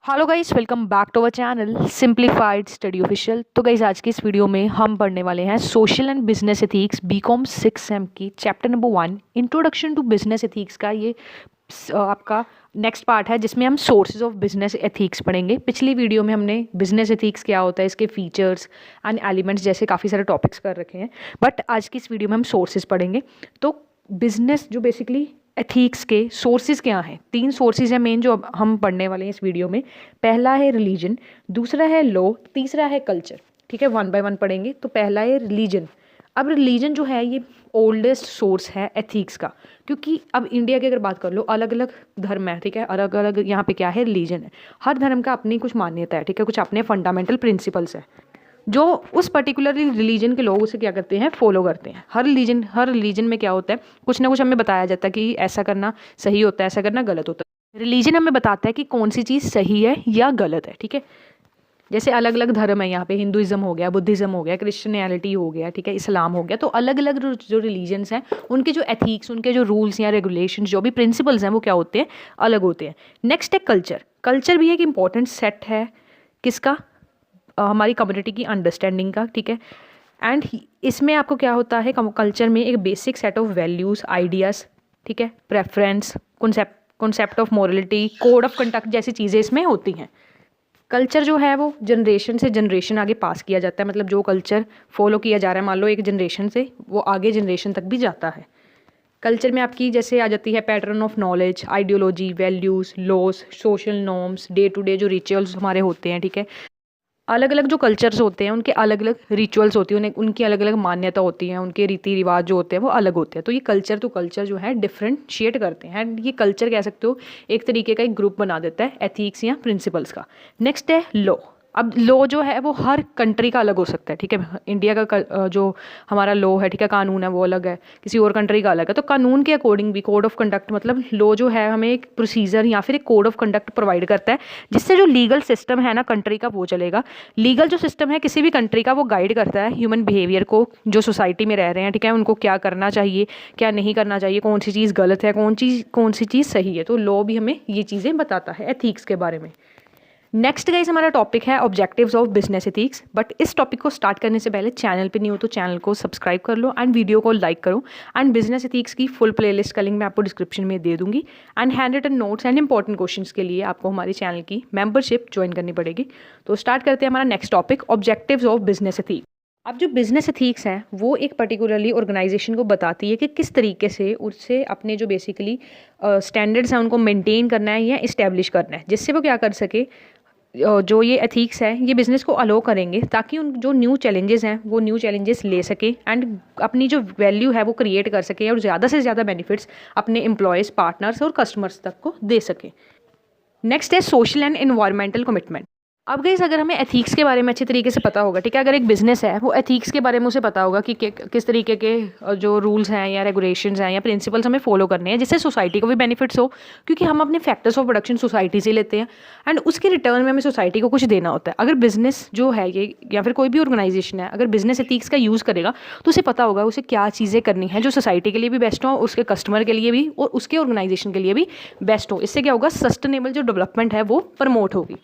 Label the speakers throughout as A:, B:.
A: Hello guys, welcome back to our channel simplified study official. तो guys, आज की इस वीडियो में हम पढ़ने वाले हैं social and business ethics BCom 6 sem की chapter number 1 introduction to business ethics का। ये आपका नेक्स्ट पार्ट है जिसमें हम सोर्सेज ऑफ बिजनेस एथिक्स पढ़ेंगे। पिछली वीडियो में हमने बिजनेस एथिक्स क्या होता है, इसके फीचर्स एंड एलिमेंट्स जैसे काफ़ी सारे टॉपिक्स कर रखे हैं, बट आज की इस वीडियो में हम सोर्सेज पढ़ेंगे। तो बिजनेस जो बेसिकली एथिक्स के सोर्सेज क्या हैं, 3 सोर्सेज हैं मेन जो अब हम पढ़ने वाले हैं इस वीडियो में। पहला है रिलीजन, दूसरा है लॉ, तीसरा है कल्चर। ठीक है, 1 बाय 1 पढ़ेंगे। तो पहला है रिलीजन। अब रिलीजन जो है ये ओल्डेस्ट सोर्स है एथिक्स का, क्योंकि अब इंडिया की अगर बात कर लो, अलग अलग धर्म है। ठीक है, अलग अलग यहाँ पे क्या है, रिलीजन है। हर धर्म का अपनी कुछ मान्यता है। ठीक है, कुछ अपने फंडामेंटल प्रिंसिपल्स है जो उस पर्टिकुलर रिलीजन के लोग उसे क्या करते हैं, फॉलो करते हैं। हर रिलीजन में क्या होता है, कुछ ना कुछ हमें बताया जाता है कि ऐसा करना सही होता है, ऐसा करना गलत होता है। रिलीजन हमें बताता है कि कौन सी चीज़ सही है या गलत है। ठीक है, जैसे अलग अलग धर्म है यहाँ पे, हिंदुइज्म हो गया, बुद्धिज्म हो गया, क्रिश्चियनिटी हो गया, ठीक है, इस्लाम हो गया। तो अलग अलग जो रिलीजन्स हैं उनके जो एथिक्स, उनके जो रूल्स या रेगुलेशन, जो भी प्रिंसिपल्स हैं वो क्या होते हैं, अलग होते हैं। नेक्स्ट है कल्चर। कल्चर भी एक इंपॉर्टेंट सेट है किसका, हमारी कम्युनिटी की अंडरस्टैंडिंग का। ठीक है, एंड इसमें आपको क्या होता है, कल्चर में एक basic set of values, ideas, ठीक है, preference, concept of morality, code of conduct जैसी चीज़ें इसमें होती हैं। कल्चर जो है वो जनरेशन से जनरेशन आगे पास किया जाता है। मतलब जो कल्चर फॉलो किया जा रहा है, मान लो एक जनरेशन से, वो आगे जनरेशन तक भी जाता है। कल्चर में आपकी जैसे आ जाती है pattern of knowledge, ideology, values, laws, social norms, day to day जो रिचुअल्स हमारे होते हैं। ठीक है, अलग अलग जो कल्चर्स होते हैं उनके अलग अलग रिचुअल्स होती हैं, उन्हें उनकी अलग अलग मान्यता होती हैं, उनके रीति रिवाज जो होते हैं वो अलग होते हैं। तो ये कल्चर टू कल्चर जो है डिफरेंशिएट करते हैं, एंड ये कल्चर कह सकते हो एक तरीके का एक ग्रुप बना देता है एथिक्स या प्रिंसिपल्स का। नेक्स्ट है लॉ। अब लॉ जो है वो हर कंट्री का अलग हो सकता है। ठीक है, इंडिया का जो हमारा लॉ है, ठीक है, कानून है, वो अलग है, किसी और कंट्री का अलग है। तो कानून के अकॉर्डिंग भी कोड ऑफ कंडक्ट, मतलब लॉ जो है हमें एक प्रोसीजर या फिर एक कोड ऑफ कंडक्ट प्रोवाइड करता है, जिससे जो लीगल सिस्टम है ना कंट्री का वो चलेगा। लीगल जो सिस्टम है किसी भी कंट्री का, वो गाइड करता है ह्यूमन बिहेवियर को, जो सोसाइटी में रह रहे हैं। ठीक है, उनको क्या करना चाहिए, क्या नहीं करना चाहिए, कौन सी चीज़ गलत है, कौन सी चीज़ सही है। तो लॉ भी हमें ये चीज़ें बताता है एथिक्स के बारे में। नेक्स्ट गाइस हमारा टॉपिक है objectives of business ethics. But इस टॉपिक को स्टार्ट करने से पहले चैनल पे नहीं हो तो चैनल को सब्सक्राइब कर लो एंड वीडियो को लाइक करो। एंड बिजनेस एथिक्स की फुल प्लेलिस्ट का लिंक मैं आपको डिस्क्रिप्शन में दे दूंगी। And handwritten notes and important questions के लिए आपको हमारे चैनल की मेंबरशिप ज्वाइन करनी पड़ेगी। तो स्टार्ट करते हैं हमारा next topic, objectives of business ethics. अब जो बिजनेस एथिक्स है वो एक पर्टिकुलरली ऑर्गेनाइजेशन को बताती है कि किस तरीके से उससे अपने जो बेसिकली स्टैंडर्ड्स हैं उनको मेंटेन करना है या इस्टेब्लिश करना है, जिससे वो क्या कर सके, जो ये एथिक्स है ये बिज़नेस को अलो करेंगे ताकि उन जो न्यू चैलेंजेस हैं वो न्यू चैलेंजेस ले सके एंड अपनी जो वैल्यू है वो क्रिएट कर सके और ज़्यादा से ज़्यादा बेनिफिट्स अपने एम्प्लॉयज़, पार्टनर्स और कस्टमर्स तक को दे सके। नेक्स्ट है सोशल एंड एनवायरमेंटल कमिटमेंट। अब गाइस अगर हमें एथिक्स के बारे में अच्छी तरीके से पता होगा, ठीक है, अगर एक बिजनेस है वो एथिक्स के बारे में उसे पता होगा कि किस तरीके के जो रूल्स हैं या रेगुलेशंस हैं या प्रिंसिपल्स हमें फॉलो करने हैं, जिससे सोसाइटी को भी बेनिफिट्स हो, क्योंकि हम अपने फैक्टर्स ऑफ प्रोडक्शन सोसाइटी से लेते हैं एंड उसके रिटर्न में हमें सोसाइटी को कुछ देना होता है। अगर बिजनेस जो है ये या फिर कोई भी ऑर्गेनाइजेशन है, अगर बिजनेस एथिक्स का यूज़ करेगा तो उसे पता होगा उसे क्या चीज़ें करनी है जो सोसाइटी के लिए भी बेस्ट हो, उसके कस्टमर के लिए भी और उसके ऑर्गेनाइजेशन के लिए भी बेस्ट हो। इससे क्या होगा, सस्टेनेबल जो डेवलपमेंट है वो प्रमोट होगी।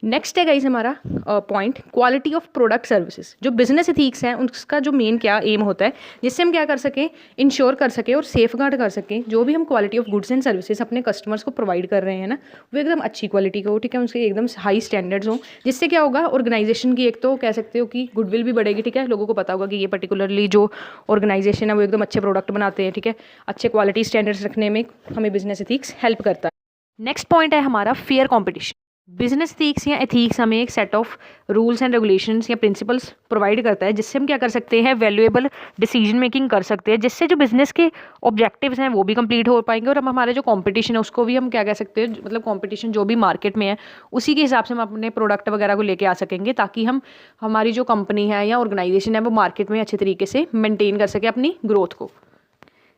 A: नेक्स्ट है गाइस हमारा point, quality of product services. जो बिजनेस एथिक्स हैं उसका जो मेन क्या एम होता है, जिससे हम क्या कर सकें, इंश्योर कर सकें और सेफ गार्ड कर सकें जो भी हम quality of goods and services अपने कस्टमर्स को प्रोवाइड कर रहे हैं ना, वो एकदम अच्छी क्वालिटी का हो। ठीक है, उसके एकदम हाई स्टैंडर्ड्स हों, जिससे क्या होगा, ऑर्गेनाइजेशन की एक तो कह सकते हो कि गुडविल भी बढ़ेगी। ठीक है, लोगों को पता होगा कि ये पर्टिकुलरली जो ऑर्गेनाइजेशन है वो एकदम अच्छे प्रोडक्ट बनाते हैं। ठीक है, अच्छे क्वालिटी स्टैंडर्ड्स रखने में हमें बिजनेस एथिक्स हेल्प करता है। नेक्स्ट पॉइंट है हमारा फेयर कॉम्पिटिशन। बिजनेस एथिक्स या एथिक्स हमें एक set of rules and regulations या प्रिंसिपल्स प्रोवाइड करता है, जिससे हम क्या कर सकते हैं, वैल्यूएबल डिसीजन मेकिंग कर सकते हैं, जिससे जो बिजनेस के ऑब्जेक्टिव्स हैं वो भी कंप्लीट हो पाएंगे और हम हमारे जो कंपटीशन है उसको भी हम क्या कह सकते हैं, मतलब कंपटीशन जो भी मार्केट में है उसी के हिसाब से हम अपने प्रोडक्ट वगैरह को लेके आ सकेंगे, ताकि हम हमारी जो कंपनी है या ऑर्गेनाइजेशन है वो मार्केट में अच्छे तरीके से मेंटेन कर सके अपनी ग्रोथ को।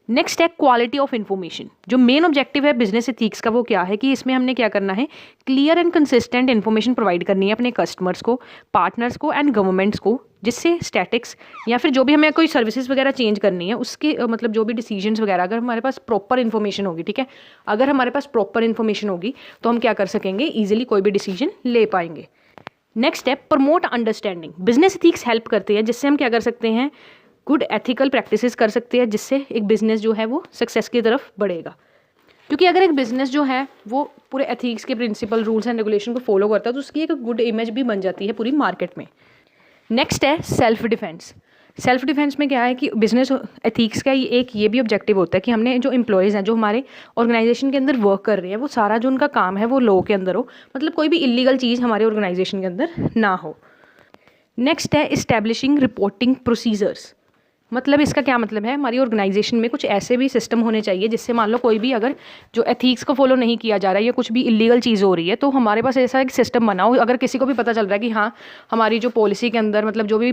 A: नेक्स्ट है क्वालिटी ऑफ इन्फॉर्मेशन। जो मेन ऑब्जेक्टिव है बिजनेस एथिक्स का वो क्या है कि इसमें हमने क्या करना है, clear and consistent information provide करनी है अपने कस्टमर्स को, पार्टनर्स को एंड गवर्नमेंट्स को, जिससे स्टैटिक्स या फिर जो भी हमें कोई सर्विसेज वगैरह चेंज करनी है उसके मतलब जो भी डिसीजंस वगैरह अगर हमारे पास प्रॉपर इन्फॉर्मेशन होगी, ठीक है, अगर हमारे पास प्रॉपर इन्फॉर्मेशन होगी तो हम क्या कर सकेंगे, ईजिली कोई भी डिसीजन ले पाएंगे। नेक्स्ट है promote understanding. Business ethics help करते हैं जिससे हम क्या कर सकते हैं, गुड एथिकल प्रैक्टिसेस कर सकते हैं, जिससे एक बिजनेस जो है वो सक्सेस की तरफ बढ़ेगा। क्योंकि अगर एक बिजनेस जो है वो पूरे एथिक्स के प्रिंसिपल, रूल्स एंड रेगुलेशन को फॉलो करता है तो उसकी एक गुड इमेज भी बन जाती है पूरी मार्केट में। नेक्स्ट है सेल्फ डिफेंस। सेल्फ डिफेंस में क्या है कि बिजनेस एथिक्स का ये भी ऑब्जेक्टिव होता है कि हमने जो एम्प्लॉयज़ हैं जो हमारे ऑर्गेनाइजेशन के अंदर वर्क कर रहे हैं वो सारा जो उनका काम है वो लॉ के अंदर हो, मतलब कोई भी इलीगल चीज़ हमारे ऑर्गेनाइजेशन के अंदर ना हो। नेक्स्ट है इस्टेब्लिशिंग रिपोर्टिंग प्रोसीजर्स। मतलब इसका क्या मतलब है, हमारी ऑर्गेनाइजेशन में कुछ ऐसे भी सिस्टम होने चाहिए जिससे मान लो कोई भी अगर जो एथिक्स को फॉलो नहीं किया जा रहा है या कुछ भी इलीगल चीज़ हो रही है तो हमारे पास ऐसा एक सिस्टम बना हो, अगर किसी को भी पता चल रहा है कि हाँ हमारी जो पॉलिसी के अंदर मतलब जो भी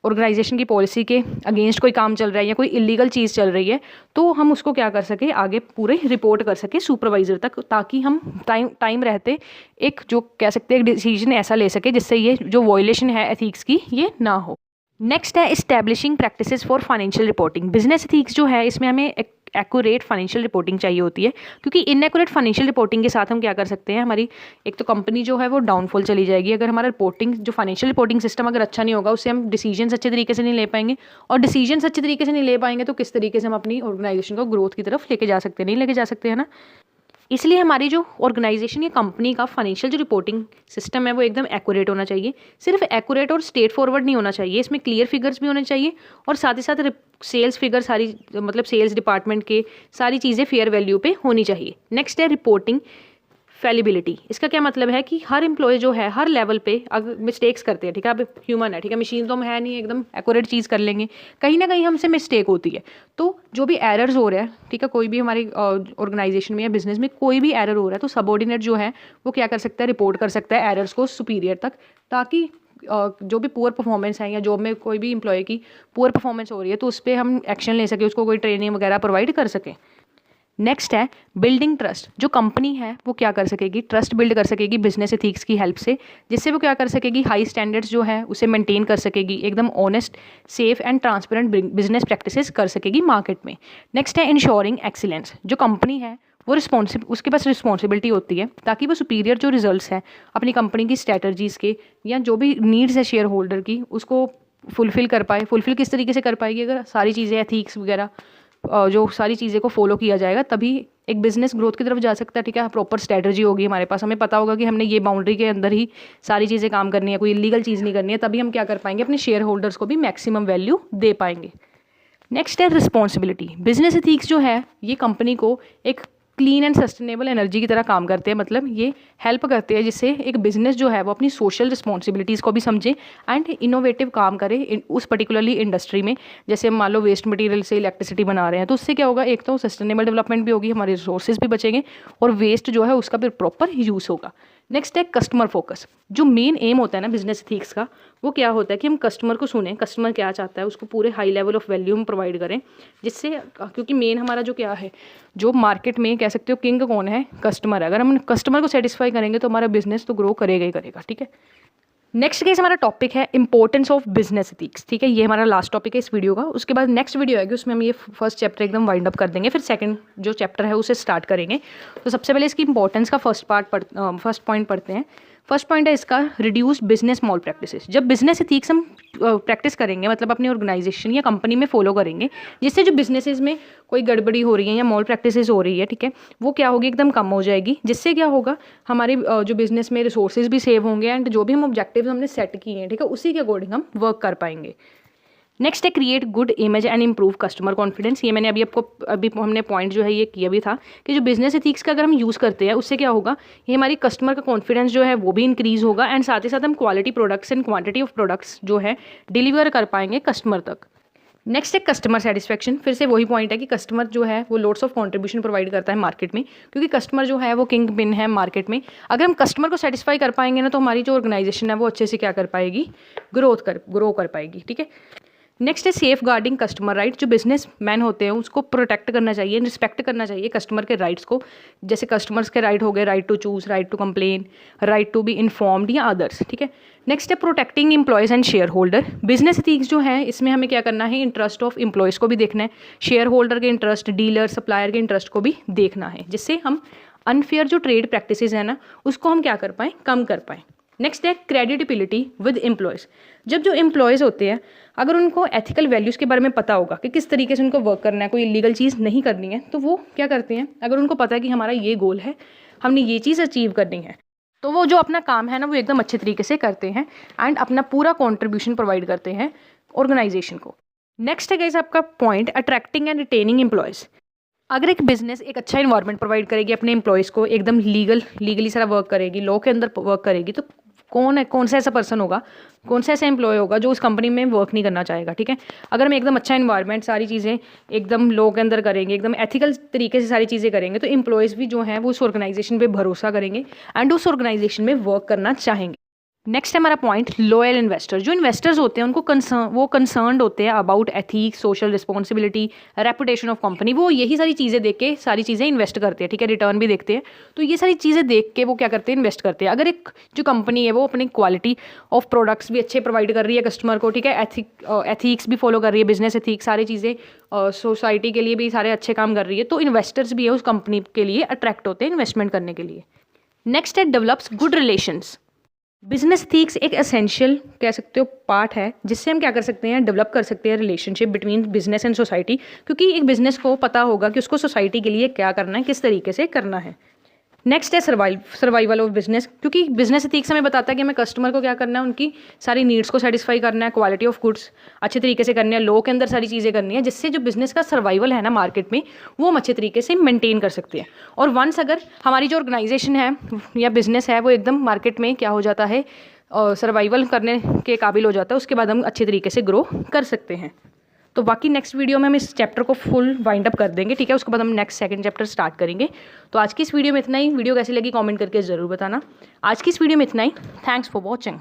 A: ऑर्गेनाइजेशन की पॉलिसी के अगेंस्ट कोई काम चल रहा है या कोई इलीगल चीज़ चल रही है तो हम उसको क्या कर सके, आगे पूरे रिपोर्ट कर सके सुपरवाइज़र तक, ताकि हम टाइम रहते एक जो कह सकते हैं एक डिसीजन ऐसा ले सके जिससे ये जो वॉयलेशन है एथिक्स की ये ना हो। नेक्स्ट है establishing practices for financial reporting. Business ethics जो है इसमें हमें एक्यूरेट फाइनेंशियल रिपोर्टिंग चाहिए होती है, क्योंकि इनएक्यूरेट फाइनेंशियल रिपोर्टिंग के साथ हम क्या कर सकते हैं, हमारी एक तो कंपनी जो है वो डाउनफॉल चली जाएगी। अगर हमारा रिपोर्टिंग जो फाइनेंशियल रिपोर्टिंग सिस्टम अगर अच्छा नहीं होगा उससे हम डिसीजन अच्छे तरीके से नहीं ले पाएंगे, और डिसीजन अच्छे तरीके से नहीं ले पाएंगे तो किस तरीके से हम अपनी ऑर्गेनाइजेशन को ग्रोथ की तरफ लेके जा सकते हैं, नहीं लेके जा सकते हैं ना। इसलिए हमारी जो ऑर्गेनाइजेशन या कंपनी का फाइनेंशियल जो रिपोर्टिंग सिस्टम है वो एकदम एक्यूरेट होना चाहिए। सिर्फ एक्यूरेट और स्ट्रेट फॉरवर्ड नहीं होना चाहिए, इसमें क्लियर फिगर्स भी होने चाहिए और साथ ही साथ सेल्स फिगर सारी मतलब सेल्स डिपार्टमेंट के सारी चीज़ें फेयर वैल्यू पे होनी चाहिए। नेक्स्ट है रिपोर्टिंग फैलिबिलिटी। इसका क्या मतलब है कि हर एम्प्लॉय जो है हर लेवल पे अगर मिस्टेक्स करते हैं, ठीक है, अब ह्यूमन है, ठीक है, मशीन तो हम है नहीं एकदम एक्यूरेट चीज़ कर लेंगे, कहीं ना कहीं हमसे मिस्टेक होती है। तो जो भी एरर्स हो रहा है, ठीक है, कोई भी हमारी ऑर्गेनाइजेशन में या बिजनेस में कोई भी एरर हो रहा है तो सबऑर्डिनेट जो है वो क्या कर सकता है, रिपोर्ट कर सकता है एरर्स को सुपीरियर तक, ताकि जो भी पुअर परफॉर्मेंस है या जॉब में कोई भी एम्प्लॉय की पुअर परफॉर्मेंस हो रही है तो उस पर हम एक्शन ले सकें, उसको कोई ट्रेनिंग वगैरह प्रोवाइड कर सकें। नेक्स्ट है बिल्डिंग ट्रस्ट। जो कंपनी है वो क्या कर सकेगी, ट्रस्ट बिल्ड कर सकेगी बिजनेस एथिक्स की हेल्प से, जिससे वो क्या कर सकेगी, हाई स्टैंडर्ड्स जो है उसे मेंटेन कर सकेगी, एकदम honest, safe and transparent business practices कर सकेगी मार्केट में। नेक्स्ट है इंश्योरिंग एक्सीलेंस। जो कंपनी है वो उसके पास रिस्पॉन्सिबिलिटी होती है ताकि वो सुपीरियर जो रिजल्ट्स हैं अपनी कंपनी की स्ट्रैटेजीज़ के या जो भी नीड्स है शेयर होल्डर की उसको फुलफिल कर पाए। फुलफिल किस तरीके से कर पाएगी, अगर सारी चीज़ें एथिक्स वगैरह जो सारी चीज़ें को फॉलो किया जाएगा तभी एक बिजनेस ग्रोथ की तरफ जा सकता है, ठीक है। प्रॉपर स्ट्रैटेजी होगी हमारे पास, हमें पता होगा कि हमने ये बाउंड्री के अंदर ही सारी चीज़ें काम करनी है, कोई इलीगल चीज़ नहीं करनी है, तभी हम क्या कर पाएंगे, अपने शेयर होल्डर्स को भी मैक्सिमम वैल्यू दे पाएंगे। नेक्स्ट है रिस्पॉन्सिबिलिटी। बिजनेस एथिक्स जो है ये कंपनी को एक क्लीन एंड सस्टेनेबल एनर्जी की तरह काम करते हैं, मतलब ये हेल्प करते हैं जिससे एक बिजनेस जो है वो अपनी सोशल रिस्पॉन्सिबिलिटीज़ को भी समझे एंड इनोवेटिव काम करे उस पर्टिकुलरली इंडस्ट्री में। जैसे मान लो वेस्ट मटेरियल से इलेक्ट्रिसिटी बना रहे हैं तो उससे क्या होगा, एक तो सस्टेनेबल डेवलपमेंट भी होगी, हमारे रिसोर्सेज भी बचेंगे और वेस्ट जो है उसका भी प्रॉपर यूज़ होगा। नेक्स्ट है कस्टमर फोकस। जो मेन एम होता है ना बिजनेस एथिक्स का वो क्या होता है कि हम कस्टमर को सुने, कस्टमर क्या चाहता है उसको पूरे हाई लेवल ऑफ वैल्यू हम प्रोवाइड करें, जिससे क्योंकि मेन हमारा जो क्या है, जो मार्केट में कह सकते हो किंग कौन है, कस्टमर है। अगर हम कस्टमर को सेटिस्फाई करेंगे तो हमारा बिजनेस तो ग्रो करेगा ही करेगा, ठीक है। नेक्स्ट केस हमारा टॉपिक है इंपॉर्टेंस ऑफ बिजनेस एथिक्स, ठीक है, ये हमारा लास्ट टॉपिक है इस वीडियो का। उसके बाद नेक्स्ट वीडियो आएगी उसमें हम ये फर्स्ट चैप्टर एकदम वाइंड अप कर देंगे, फिर सेकंड जो चैप्टर है उसे स्टार्ट करेंगे। तो सबसे पहले इसकी इंपॉर्टेंस का फर्स्ट पॉइंट पढ़ते हैं। फर्स्ट पॉइंट है इसका रिड्यूस बिजनेस मॉल प्रैक्टिसेस। जब बिजनेस एथिक्स हम प्रैक्टिस करेंगे मतलब अपनी ऑर्गेनाइजेशन या कंपनी में फॉलो करेंगे, जिससे जो बिजनेसेस में कोई गड़बड़ी हो रही है या मॉल प्रैक्टिसेस हो रही है, ठीक है, वो क्या होगी, एकदम कम हो जाएगी। जिससे क्या होगा, हमारे जो बिजनेस में रिसोर्सेज भी सेव होंगे एंड जो भी हम ऑब्जेक्टिव्स हमने सेट किए हैं, ठीक है, उसी के अकॉर्डिंग हम वर्क कर पाएंगे। नेक्स्ट है create good image and improve customer confidence. ये मैंने अभी हमने पॉइंट जो है ये किया भी था कि जो बिजनेस एथिक्स का अगर हम यूज़ करते हैं उससे क्या होगा, ये हमारी कस्टमर का कॉन्फिडेंस जो है वो भी इंक्रीज़ होगा एंड साथ ही साथ हम quality products and quantity of products जो है डिलीवर कर पाएंगे कस्टमर तक। नेक्स्ट है कस्टमर सेटिस्फैक्शन। फिर से वही पॉइंट है कि कस्टमर जो है वो लोड्स ऑफ कंट्रीब्यूशन प्रोवाइड करता है मार्केट में, क्योंकि कस्टमर जो है वो किंग पिन है मार्केट में। अगर हम कस्टमर को सेटिस्फाई कर पाएंगे ना तो हमारी जो ऑर्गेनाइजेशन है वो अच्छे से क्या कर पाएगी, ग्रो कर पाएगी, ठीक है। नेक्स्ट है सेफ गार्डिंग कस्टमर राइट। जो बिजनेस मैन होते हैं उसको प्रोटेक्ट करना चाहिए, रिस्पेक्ट करना चाहिए कस्टमर के राइट्स को। जैसे कस्टमर्स के राइट हो गए, right to choose, right to complain, right to be informed या अदर्स, ठीक है। नेक्स्ट है protecting employees and shareholder. Business ethics जो है इसमें हमें क्या करना है, इंटरेस्ट ऑफ एम्प्लॉयज़ को भी देखना है, शेयर होल्डर के इंटरेस्ट, डीलर सप्लायर के इंटरेस्ट को भी देखना है, जिससे हम अनफेयर जो ट्रेड प्रैक्टिसेस है ना उसको हम क्या कर पाएँ, कम कर पाएँ। नेक्स्ट है क्रेडिटेबिलिटी विद एम्प्लॉयज़। जब जो एम्प्लॉयज़ होते हैं अगर उनको एथिकल वैल्यूज़ के बारे में पता होगा कि किस तरीके से उनको वर्क करना है, कोई इलीगल चीज़ नहीं करनी है, तो वो क्या करते हैं, अगर उनको पता है कि हमारा ये गोल है, हमने ये चीज़ अचीव करनी है, तो वो जो अपना काम है ना वो एकदम अच्छे तरीके से करते हैं एंड अपना पूरा कॉन्ट्रीब्यूशन प्रोवाइड करते हैं ऑर्गेनाइजेशन को। नेक्स्ट है गाइस आपका point attracting and retaining employees. अगर एक बिजनेस एक अच्छा इन्वायरमेंट प्रोवाइड करेगी अपने एम्प्लॉयज़ को, एकदम लीगली सारा वर्क करेगी, लॉ के अंदर वर्क करेगी, तो कौन सा ऐसा पर्सन होगा, कौन सा ऐसा एम्प्लॉय होगा जो उस कंपनी में वर्क नहीं करना चाहेगा, ठीक है। अगर हम एकदम अच्छा इन्वायरमेंट, सारी चीज़ें एकदम लॉ के अंदर करेंगे, एकदम एथिकल तरीके से सारी चीज़ें करेंगे, तो एम्प्लॉयज़ भी जो हैं वो उस ऑर्गेनाइजेशन पे भरोसा करेंगे एंड उस ऑर्गेनाइजेशन में वर्क करना चाहेंगे। नेक्स्ट है हमारा पॉइंट लॉयल इन्वेस्टर। जो इन्वेस्टर्स होते हैं उनको कंसर्न्ड होते हैं about ethics, social responsibility, reputation of company. वो यही सारी चीज़ें देख के सारी चीज़ें इन्वेस्ट करते हैं, ठीक है, रिटर्न भी देखते हैं। तो ये सारी चीज़ें देख के वो क्या करते हैं, इन्वेस्ट करते हैं। अगर एक जो कंपनी है वो अपनी क्वालिटी ऑफ प्रोडक्ट्स भी अच्छे प्रोवाइड कर रही है कस्टमर को, ठीक है, एथिक्स भी फॉलो कर रही है, बिजनेस एथिक्स, सारी चीज़ें सोसाइटी के लिए भी सारे अच्छे काम कर रही है, तो इन्वेस्टर्स भी है उस कंपनी के लिए अट्रैक्ट होते हैं इन्वेस्टमेंट करने के लिए। नेक्स्ट है develops good relations. Business ethics एक एसेंशियल कह सकते हो पार्ट है जिससे हम क्या कर सकते हैं, डेवलप कर सकते हैं relationship between business and society. क्योंकि एक बिजनेस को पता होगा कि उसको सोसाइटी के लिए क्या करना है, किस तरीके से करना है। नेक्स्ट है सर्वाइवल ऑफ बिजनेस। क्योंकि बिजनेस एथिक्स हमें बताता है कि हमें कस्टमर को क्या करना है, उनकी सारी नीड्स को सेटिस्फाई करना है, क्वालिटी ऑफ गुड्स अच्छे तरीके से करनी है, लॉ के अंदर सारी चीज़ें करनी है, जिससे जो बिजनेस का सर्वाइवल है ना मार्केट में वो हम अच्छे तरीके से मेंटेन कर सकते हैं। और वंस अगर हमारी जो ऑर्गेनाइजेशन है या बिजनेस है वो एकदम मार्केट में क्या हो जाता है, सर्वाइवल करने के काबिल हो जाता है, उसके बाद हम अच्छे तरीके से ग्रो कर सकते हैं। तो बाकी नेक्स्ट वीडियो में हम इस चैप्टर को फुल वाइंड अप कर देंगे, ठीक है। उसके बाद हम नेक्स्ट सेकंड चैप्टर स्टार्ट करेंगे। तो आज की इस वीडियो में इतना ही। वीडियो कैसी लगी कमेंट करके ज़रूर बताना। आज की इस वीडियो में इतना ही। Thanks for watching.